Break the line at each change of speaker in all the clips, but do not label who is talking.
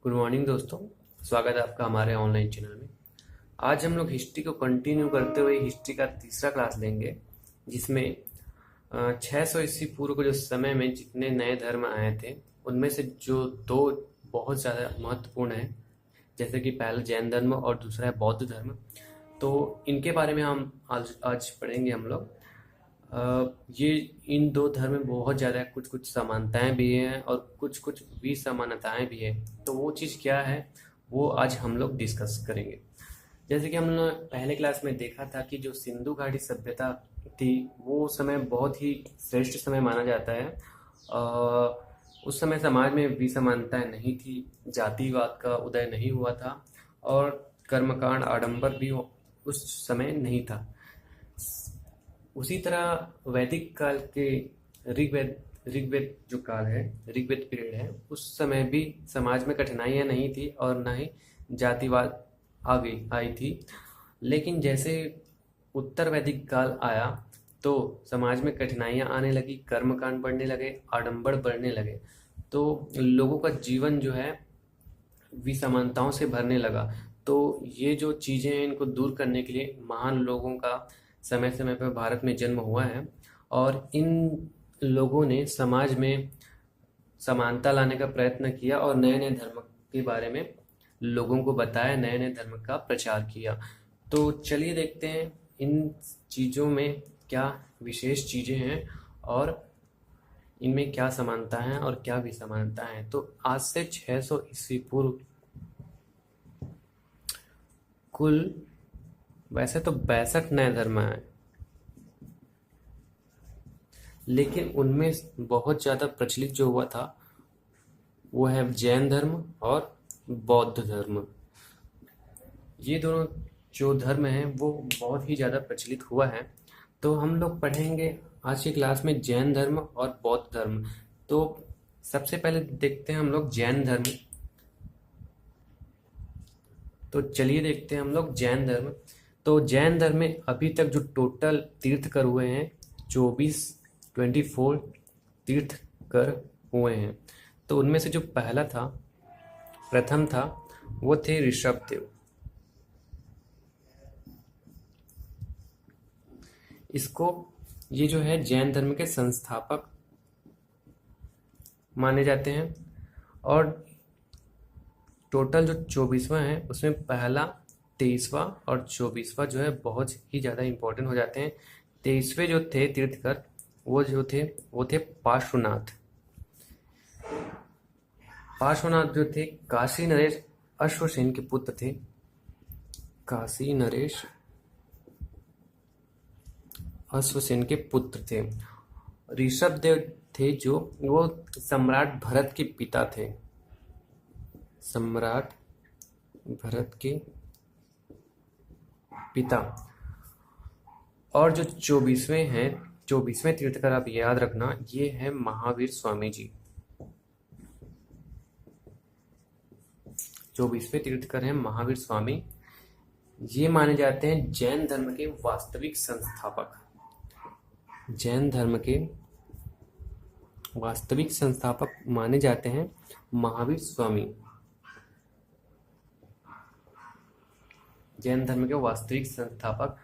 Good morning दोस्तों। स्वागत है आपका हमारे ऑनलाइन चैनल में। आज हम लोग हिस्ट्री को कंटिन्यू करते हुए हिस्ट्री का तीसरा क्लास लेंगे, जिसमें 600 ईस्वी पूर्व के जो समय में जितने नए धर्म आए थे उनमें से जो दो बहुत ज़्यादा महत्वपूर्ण हैं, जैसे कि पहला जैन धर्म और दूसरा है बौद्ध धर्म। तो इनके बारे में हम आज आज पढ़ेंगे हम लोग। ये इन दो धर्म में बहुत ज़्यादा कुछ कुछ समानताएं भी हैं और कुछ कुछ विसमानताएं भी हैं। तो वो चीज़ क्या है वो आज हम लोग डिस्कस करेंगे। जैसे कि हमने पहले क्लास में देखा था कि जो सिंधु घाटी सभ्यता थी वो समय बहुत ही श्रेष्ठ समय माना जाता है। उस समय समाज में विसमानताएं नहीं थी, जातिवाद का उदय नहीं हुआ था और कर्मकांड आडंबर भी उस समय नहीं था। उसी तरह वैदिक काल के ऋग्वेद ऋग्वेद जो काल है, ऋग्वेद पीरियड है, उस समय भी समाज में कठिनाइयां नहीं थी और ना ही जातिवाद आई थी। लेकिन जैसे उत्तर वैदिक काल आया तो समाज में कठिनाइयां आने लगी, कर्मकांड बढ़ने लगे, आडंबर बढ़ने लगे। तो लोगों का जीवन जो है विसमानताओं से भरने लगा। तो ये जो चीज़ें हैं इनको दूर करने के लिए महान लोगों का समय समय पर भारत में जन्म हुआ है और इन लोगों ने समाज में समानता लाने का प्रयत्न किया और नए नए धर्म के बारे में लोगों को बताया, नए नए धर्म का प्रचार किया। तो चलिए देखते हैं इन चीज़ों में क्या विशेष चीज़ें हैं और इनमें क्या समानता है और क्या विसमानता है। तो आज से 600 ईस्वी पूर्व कुल वैसे तो 62 नए धर्म आए, लेकिन उनमें बहुत ज़्यादा प्रचलित जो हुआ था वो है जैन धर्म और बौद्ध धर्म। ये दोनों जो धर्म हैं वो बहुत ही ज़्यादा प्रचलित हुआ है। तो हम लोग पढ़ेंगे आज की क्लास में जैन धर्म और बौद्ध धर्म। तो सबसे पहले देखते हैं हम लोग जैन धर्म। तो चलिए देखते हैं हम लोग जैन धर्म। तो जैन धर्म में अभी तक जो टोटल तीर्थकर हुए हैं 24 तीर्थकर हुए हैं। तो उनमें से जो प्रथम था वो थे ऋषभदेव। इसको ये जो है जैन धर्म के संस्थापक माने जाते हैं। और टोटल जो 24वां है उसमें पहला, 23वां और 24वां जो है बहुत ही ज़्यादा इम्पोर्टेंट हो जाते हैं। 23वें जो थे तीर्थकर वो थे पार्श्वनाथ। पार्श्वनाथ जो थे काशी नरेश अश्वसेन के पुत्र थे। काशी नरेश अश्वसेन के पुत्र थे। ऋषभदेव थे जो वो सम्राट भरत के पिता थे। सम्राट भरत के पिता। और जो 24वें तीर्थकर आप याद रखना, ये है महावीर स्वामी जी। 24वें तीर्थकर हैं महावीर स्वामी। ये माने जाते हैं जैन धर्म के वास्तविक संस्थापक। जैन धर्म के वास्तविक संस्थापक माने जाते हैं महावीर स्वामी। जैन धर्म के वास्तविक संस्थापक।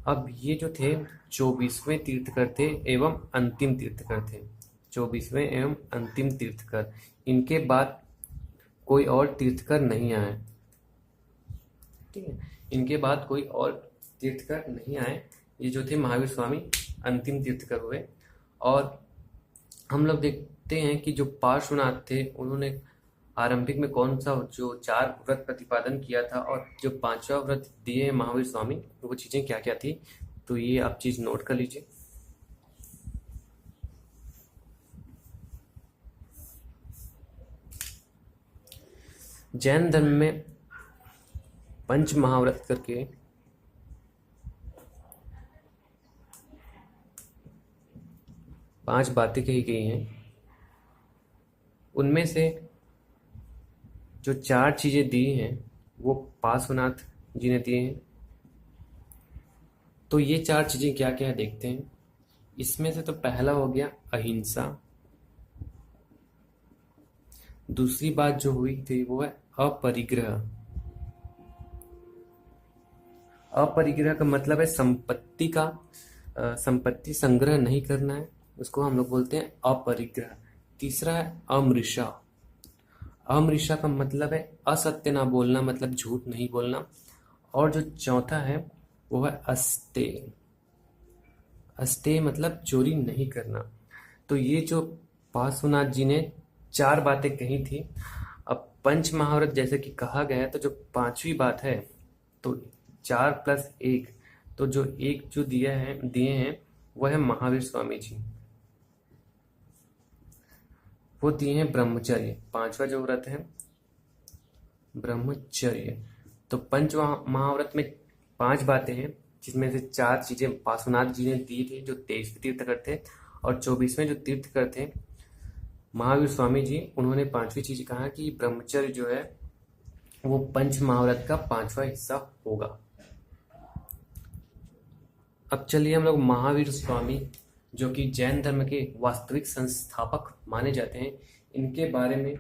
अब ये जो थे 24वें तीर्थकर थे एवं अंतिम तीर्थकर थे। 24वें एवं अंतिम तीर्थकर। इनके बाद कोई और तीर्थकर नहीं आए। ठीक है, इनके बाद कोई और तीर्थकर नहीं आए। ये जो थे महावीर स्वामी अंतिम तीर्थकर हुए। और हम लोग देखते हैं कि जो पार्श्वनाथ थे उन्होंने आरंभिक में कौन सा जो 4 व्रत प्रतिपादन किया था और जो 5वां व्रत दिए महावीर स्वामी, वो चीज़ें क्या क्या थी, तो ये आप चीज़ नोट कर लीजिए। जैन धर्म में पंच महाव्रत करके 5 बातें कही गई हैं। उनमें से जो 4 चीज़ें दी हैं वो पार्श्वनाथ जी ने दिए हैं। तो ये 4 चीज़ें क्या क्या है देखते हैं। इसमें से तो पहला हो गया अहिंसा, दूसरी बात जो हुई थी वो है अपरिग्रह। अपरिग्रह का मतलब है संपत्ति संग्रह नहीं करना है, उसको हम लोग बोलते हैं अपरिग्रह। तीसरा है अमृषा। अमृषा का मतलब है असत्य ना बोलना, मतलब झूठ नहीं बोलना। और जो चौथा है वो है अस्तेय। अस्तेय मतलब चोरी नहीं करना। तो ये जो पार्श्वनाथ जी ने 4 बातें कही थी। अब पंच महाव्रत जैसे कि कहा गया है, तो जो 5वीं बात है तो 4+1, तो जो एक जो दिए हैं वो है महावीर स्वामी जी। वो दिए हैं ब्रह्मचर्य। 5वां जो व्रत है ब्रह्मचर्य। तो पंच महाव्रत में 5 बातें हैं, जिसमें से 4 चीजें पार्श्वनाथ जी ने दी थी, जो 23वें तीर्थकर थे। और 24वें जो तीर्थकर थे महावीर स्वामी जी, उन्होंने 5वीं चीज कहा कि ब्रह्मचर्य जो है वो पंच महाव्रत का 5वां हिस्सा होगा। अब चलिए हम लोग महावीर स्वामी, जो कि जैन धर्म के वास्तविक संस्थापक माने जाते हैं, इनके बारे में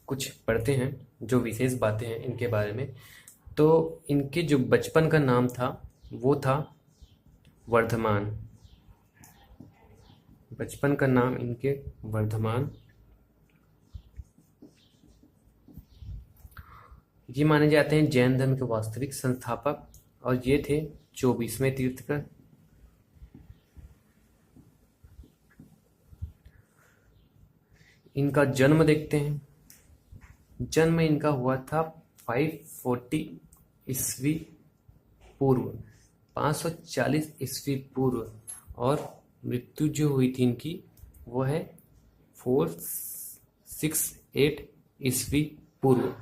कुछ पढ़ते हैं, जो विशेष बातें हैं इनके बारे में। तो इनके जो बचपन का नाम था वो था वर्धमान। बचपन का नाम इनके वर्धमान। ये माने जाते हैं जैन धर्म के वास्तविक संस्थापक, और ये थे 24वें तीर्थकर। इनका जन्म देखते हैं। जन्म इनका हुआ था 540 ईस्वी पूर्व, 540 ईस्वी पूर्व। और मृत्यु जो हुई थी इनकी वो है 468 ईस्वी पूर्व।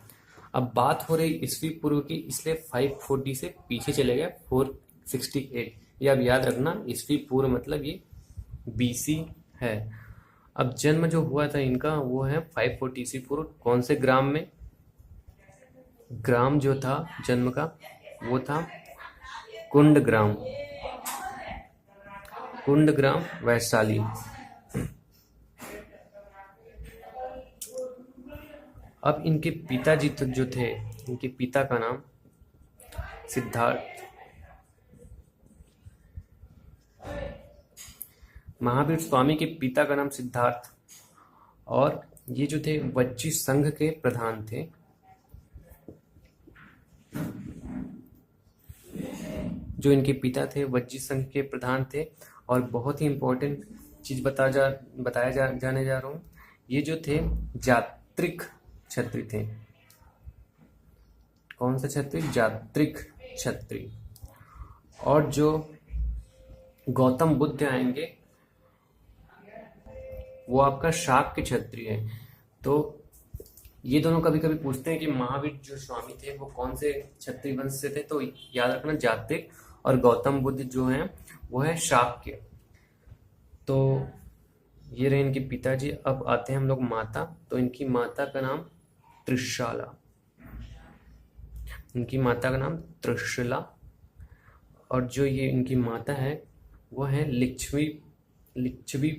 अब बात हो रही ईस्वी पूर्व की, इसलिए 540 से पीछे चले गए 468। ये अब याद रखना, ईस्वी पूर्व मतलब ये BC है। अब जन्म जो हुआ था इनका वो है 540 ईस्वी पूर्व। कौन से ग्राम में? ग्राम जो था जन्म का वो था कुंडग्राम। कुंडग्राम वैशाली। अब इनके पिताजी जो थे, इनके पिता का नाम सिद्धार्थ। महावीर स्वामी के पिता का नाम सिद्धार्थ, और ये जो थे वज्जी संघ के प्रधान थे। जो इनके पिता थे वज्जी संघ के प्रधान थे। और बहुत ही इंपॉर्टेंट चीज जाने जा रहा हूँ, ये जो थे जात्रिक क्षत्रिय थे। कौन सा क्षत्रिय? जात्रिक क्षत्रिय। और जो गौतम बुद्ध आएंगे वो आपका शाक्य क्षत्रिय है। तो ये दोनों कभी कभी पूछते हैं कि महावीर जो स्वामी थे वो कौन से क्षत्रिय वंश से थे, तो याद रखना जात्रिक। और गौतम बुद्ध जो हैं वो है शाक्य। तो ये रहे इनके पिताजी। अब आते हैं हम लोग माता। तो इनकी माता का नाम त्रिशाला। इनकी माता का नाम त्रिशला। और जो ये इनकी माता है वो है लिच्छवी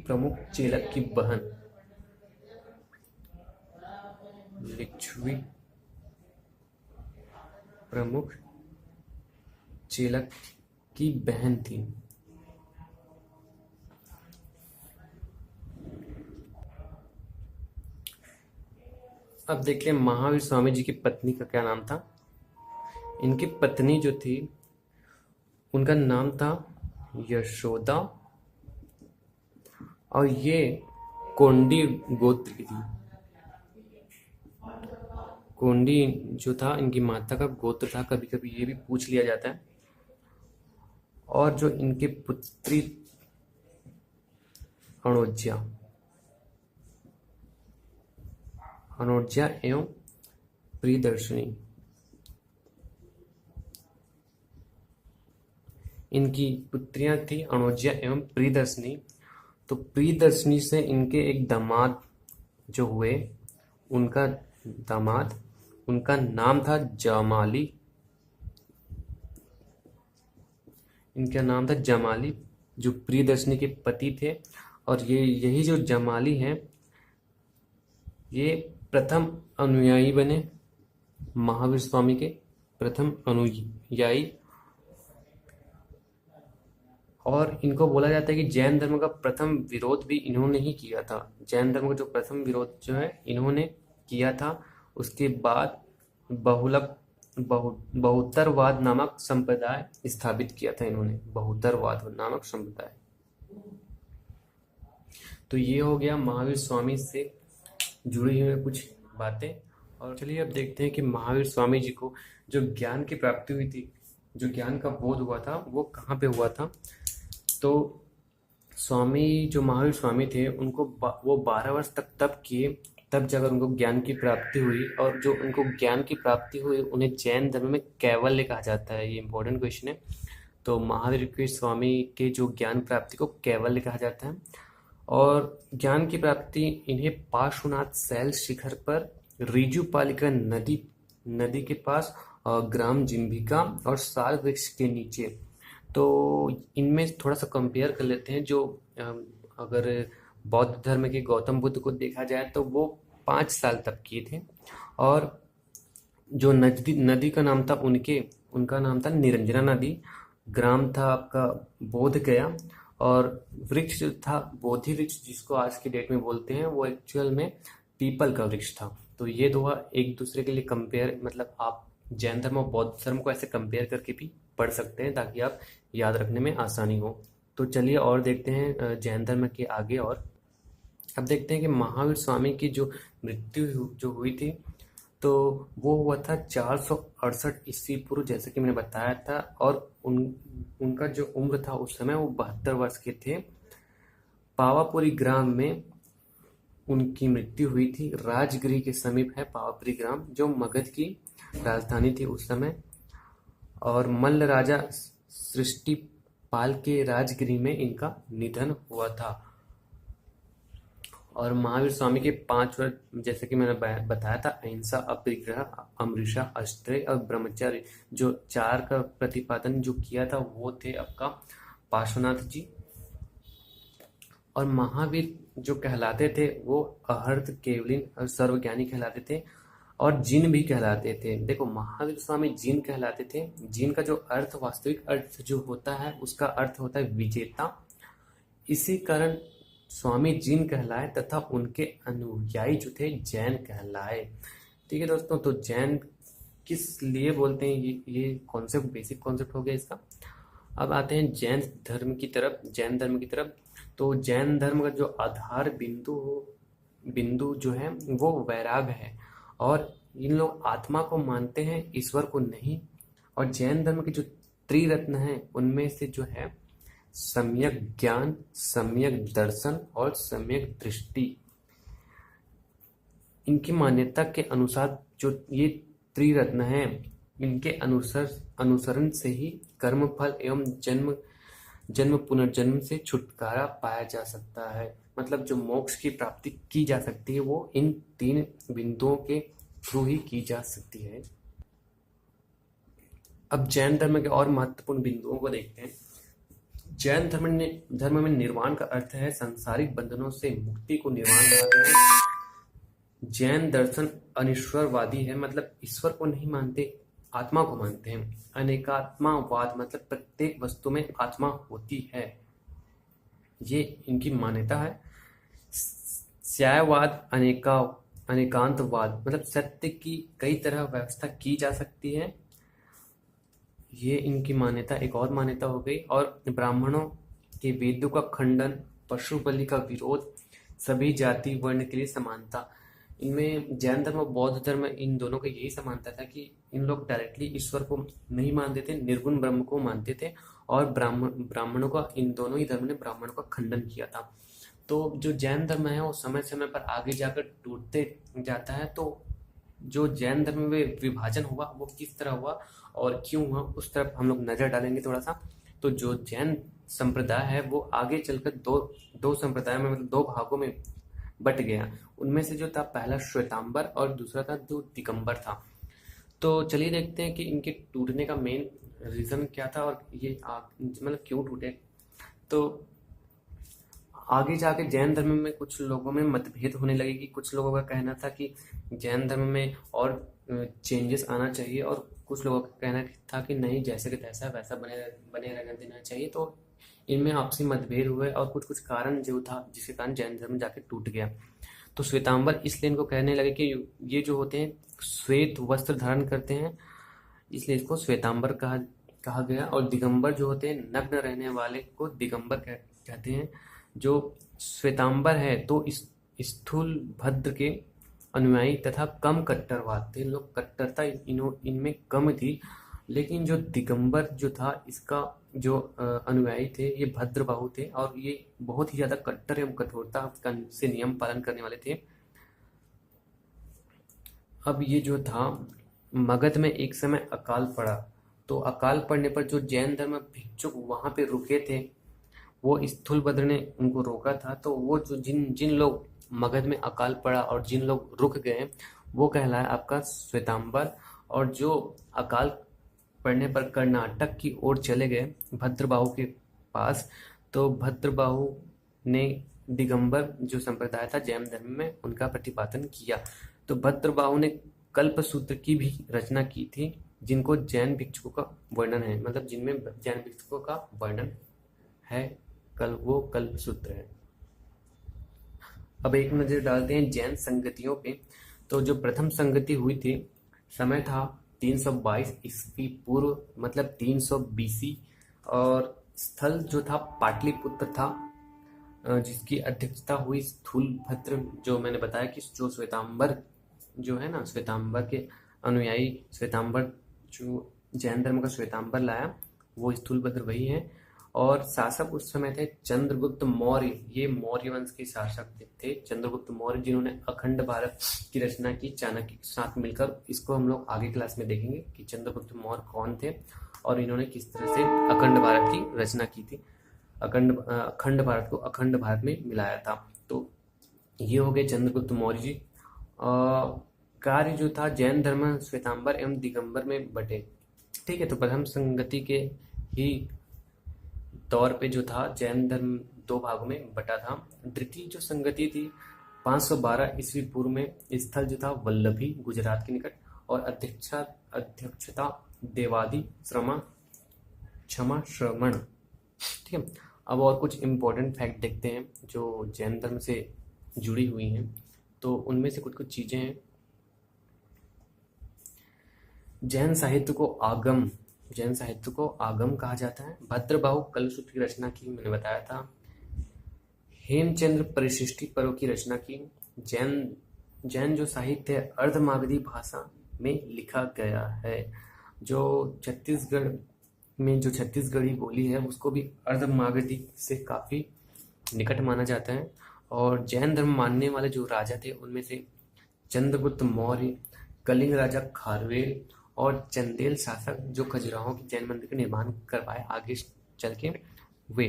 प्रमुख चेलक की बहन। लिच्छवी प्रमुख चेलक की बहन थी। अब देखिए महावीर स्वामी जी की पत्नी का क्या नाम था। इनकी पत्नी जो थी उनका नाम था यशोदा, और ये कोंडी गोत्र की थी। कोंडी जो था इनकी माता का गोत्र था, कभी कभी ये भी पूछ लिया जाता है। और जो इनके पुत्री अनोज्या एवं प्रियदर्शनी। इनकी पुत्रियां थी अनोज्या एवं प्रियदर्शनी। तो प्रियदर्शनी से इनके एक दामाद जो हुए, उनका नाम था जमाली। इनका नाम था जमाली, जो प्रियदर्शनी के पति थे। और यही जो जमाली हैं ये प्रथम अनुयायी बने, महावीर स्वामी के प्रथम अनुयायी। और इनको बोला जाता है कि जैन धर्म का प्रथम विरोध भी इन्होंने ही किया था। जैन धर्म का जो प्रथम विरोध जो है इन्होंने किया था। उसके बाद बहुतरवाद नामक संप्रदाय स्थापित किया था इन्होंने, बहुतरवाद नामक संप्रदाय। तो ये हो गया महावीर स्वामी से जुड़ी हुई कुछ बातें। और चलिए अब देखते हैं कि महावीर स्वामी जी को जो ज्ञान की प्राप्ति हुई थी, जो ज्ञान का बोध हुआ था, वो कहाँ पे हुआ था। तो स्वामी जो महावीर स्वामी थे उनको वो 12 वर्ष तक तप किए, तब जाकर उनको ज्ञान की प्राप्ति हुई। और जो उनको ज्ञान की प्राप्ति हुई उन्हें जैन धर्म में कैवल्य कहा जाता है। ये इंपॉर्टेंट क्वेश्चन है। तो महावीर के स्वामी के जो ज्ञान प्राप्ति को कैवल्य कहा जाता है। और ज्ञान की प्राप्ति इन्हें पार्श्वनाथ शैल शिखर पर ऋजुपालिका नदी के पास ग्राम जिम्भिका और साल वृक्ष के नीचे। तो इनमें थोड़ा सा कंपेयर कर लेते हैं। जो अगर बौद्ध धर्म के गौतम बुद्ध को देखा जाए तो वो 5 साल तप किए थे। और जो नदी का नाम था उनका नाम था निरंजना नदी। ग्राम था आपका बोध गया। और वृक्ष जो था बोधि वृक्ष, जिसको आज की डेट में बोलते हैं, वो एक्चुअल में पीपल का वृक्ष था। तो ये दो एक दूसरे के लिए कंपेयर, मतलब आप जैन धर्म और बौद्ध धर्म को ऐसे कंपेयर करके भी पढ़ सकते हैं ताकि आप याद रखने में आसानी हो। तो चलिए और देखते हैं जैन धर्म के आगे। और अब देखते हैं कि महावीर स्वामी की जो मृत्यु जो हुई थी तो वो हुआ था 468 ईस्वी पूर्व, जैसे कि मैंने बताया था। और उनका जो उम्र था उस समय वो 72 वर्ष के थे। पावापुरी ग्राम में उनकी मृत्यु हुई थी। राजगिरी के समीप है पावापुरी ग्राम, जो मगध की राजधानी थी उस समय। और मल्ल राजा सृष्टिपाल के राजगिरी में इनका निधन हुआ था। और महावीर स्वामी के 5 वर्ष, जैसे कि मैंने बताया था, अहिंसा, अपरिग्रह, अमृषा, अष्टय और ब्रह्मचर्य, जो 4 का प्रतिपादन जो किया था वो थे आपका पार्श्वनाथ जी। और महावीर जो कहलाते थे वो अहर्त, केवलिन और सर्वज्ञानी कहलाते थे। और जिन भी कहलाते थे। देखो, महावीर स्वामी जिन कहलाते थे। जिन का जो अर्थ, वास्तविक अर्थ जो होता है उसका अर्थ होता है विजेता। इसी कारण स्वामी जिन कहलाए तथा उनके अनुयायी जो थे जैन कहलाए। ठीक है दोस्तों, तो जैन किस लिए बोलते हैं, ये कॉन्सेप्ट, बेसिक कॉन्सेप्ट हो गया इसका। अब आते हैं जैन धर्म की तरफ। तो जैन धर्म का जो आधार बिंदु जो है वो वैराग है। और इन लोग आत्मा को मानते हैं, ईश्वर को नहीं। और जैन धर्म के जो त्रिरत्न हैं उनमें से जो है सम्यक ज्ञान, सम्यक दर्शन और सम्यक दृष्टि। इनकी मान्यता के अनुसार जो ये त्रिरत्न हैं, इनके अनुसरण से ही कर्म फल एवं जन्म पुनर्जन्म से छुटकारा पाया जा सकता है। मतलब जो मोक्ष की प्राप्ति की जा सकती है वो इन 3 बिंदुओं के थ्रू ही की जा सकती है। अब जैन धर्म के और महत्वपूर्ण बिंदुओं को देखते हैं। जैन धर्म में निर्वाण का अर्थ है संसारिक बंधनों से मुक्ति को निर्वाण कहते हैं। जैन दर्शन अनिश्वरवादी है, मतलब ईश्वर को नहीं मानते, आत्मा को मानते हैं। अनेकात्मावाद मतलब प्रत्येक वस्तु में आत्मा होती है, ये इनकी मान्यता है। स्यायवाद अनेकांतवाद मतलब सत्य की कई तरह व्यवस्था की जा सकती है, ये इनकी मान्यता। एक और मान्यता हो गई। और ब्राह्मणों के वेदों का खंडन, पशु बलि का विरोध, सभी जाति वर्ण के लिए समानता। इनमें जैन धर्म और बौद्ध धर्म इन दोनों का यही समानता था कि इन लोग डायरेक्टली ईश्वर को नहीं मानते थे, निर्गुण ब्रह्म को मानते थे। और ब्राह्मणों का, इन दोनों ही धर्म ने ब्राह्मणों का खंडन किया था। तो जो जैन धर्म है वो समय समय पर आगे जाकर टूटते जाता है। तो जो जैन धर्म में विभाजन हुआ वो किस तरह हुआ और क्यों हुआ, उस तरफ हम लोग नजर डालेंगे थोड़ा सा। तो जो जैन संप्रदाय है वो आगे चलकर दो संप्रदाय में, मतलब 2 भागों में बट गया। उनमें से जो था पहला श्वेतांबर और दूसरा था जो दिगंबर था। तो चलिए देखते हैं कि इनके टूटने का मेन रीजन क्या था और ये मतलब क्यों टूटे। तो आगे जाके जैन धर्म में कुछ लोगों में मतभेद होने लगे कि कुछ लोगों का कहना था कि जैन धर्म में और चेंजेस आना चाहिए, और कुछ लोगों का कहना था कि नहीं, जैसे कि तैसा वैसा बने बने रहने देना चाहिए। तो इनमें आपसी मतभेद हुए और कुछ कुछ कारण जो था जिसके कारण जैन धर्म जाके टूट गया। तो श्वेतांबर इसलिए इनको कहने लगे कि ये जो होते हैं श्वेत वस्त्र धारण करते हैं, इसलिए इसको श्वेतांबर कहा कहा गया। और दिगंबर जो होते हैं नग्न रहने वाले को दिगंबर कहते हैं। जो श्वेतांबर है तो इस स्थूल भद्र के अनुयायी तथा कम कट्टरवाद थे लोग, कट्टरता इनमें कम थी। लेकिन जो दिगंबर जो था इसका जो अनुयायी थे ये भद्रबाहु थे, और ये बहुत ही ज्यादा कट्टर एवं कठोरता से नियम पालन करने वाले थे। अब ये जो था मगध में एक समय अकाल पड़ा, तो अकाल पड़ने पर जो जैन धर्म भिक्षुक वहां पे रुके थे, वो स्थूलभद्र ने उनको रोका था। तो वो जो जिन जिन लोग मगध में अकाल पड़ा और जिन लोग रुक गए वो कहलाया आपका श्वेतांबर। और जो अकाल पड़ने पर कर्नाटक की ओर चले गए भद्रबाहु के पास, तो भद्रबाहु ने दिगंबर जो संप्रदाय था जैन धर्म में उनका प्रतिपादन किया। तो भद्रबाहु ने कल्पसूत्र की भी रचना की थी, जिनको जैन भिक्षुकों का वर्णन है, मतलब जिनमें जैन भिक्षुकों का वर्णन है, वो कल्पसूत्र है। अब एक नजर डालते हैं जैन संगतियों पे। तो जो प्रथम संगति हुई थी समय था 322 ईस्वी पूर्व, मतलब 300 बीसी, और स्थल जो था पाटलिपुत्र था, जिसकी अध्यक्षता हुई स्थूलभद्र, जो मैंने बताया कि जो श्वेतांबर जो है ना, श्वेतांबर के अनुयायी, श्वेतांबर जो जैन धर्म का श्वेतांबर लाया वो स्थूलभद्र वही है। और शासक उस समय थे चंद्रगुप्त मौर्य, ये मौर्य वंश के शासक थे चंद्रगुप्त मौर्य, जिन्होंने अखंड भारत की रचना की चाणक्य के साथ मिलकर। इसको हम लोग आगे क्लास में देखेंगे कि चंद्रगुप्त मौर्य कौन थे और इन्होंने किस तरह से अखंड भारत की रचना की थी, अखंड भारत को अखंड भारत में मिलाया था। तो ये हो गए चंद्रगुप्त मौर्य जी। कार्य जो था जैन धर्म श्वेतांबर एवं दिगंबर में बटे, ठीक है। तो प्रथम संगति के ही तौर पे जो था जैन धर्म दो भागों में बटा था। द्वितीय जो संगति थी 512 ईस्वी पूर्व में, स्थल जो था वल्लभी गुजरात के निकट, और अध्यक्षता देवादि क्षमा श्रवण, ठीक है। अब और कुछ इंपॉर्टेंट फैक्ट देखते हैं जो जैन धर्म से जुड़ी हुई हैं। तो उनमें से कुछ कुछ चीजें हैं। जैन साहित्य को आगम कहा जाता है। भद्रबाहु कल्पसूत्र की रचना की, मैंने बताया था। हेमचंद्र परिशिष्टि पर्व की रचना की। जैन जो साहित्य है अर्धमागधी भाषा में लिखा गया है। जो छत्तीसगढ़ में जो छत्तीसगढ़ी बोली है उसको भी अर्धमागधी से काफी निकट माना जाता है। और जैन धर्म मानने वाले जो राजा थे उनमें से चंद्रगुप्त मौर्य, कलिंग राजा खारवेल और चंदेल शासक जो खजुराहो के जैन मंदिर का निर्माण करवाए आगे चल के वे।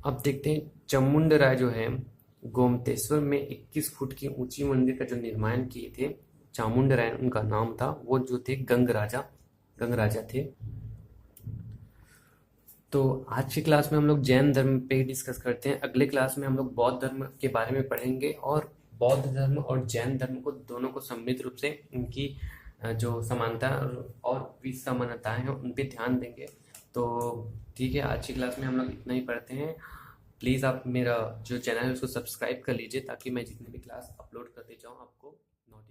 अब देखते हैं चामुंड राय जो है गोमतेश्वर में 21 फुट की ऊंची मंदिर का जो निर्माण किए थे, चामुंड राय उनका नाम था। वो जो थे गंग राजा थे। तो आज की क्लास में हम लोग जैन धर्म पे ही डिस्कस करते हैं। अगले क्लास में हम लोग बौद्ध धर्म के बारे में पढ़ेंगे, और बौद्ध धर्म और जैन धर्म को दोनों को समृद्ध रूप से उनकी जो समानता और विसमानताएं हैं उन पे ध्यान देंगे। तो ठीक है, आज की क्लास में हम लोग इतना ही पढ़ते हैं। प्लीज़ आप मेरा जो चैनल है उसको सब्सक्राइब कर लीजिए ताकि मैं जितने भी क्लास अपलोड करते जाऊँ आपको नोटिफिकेशन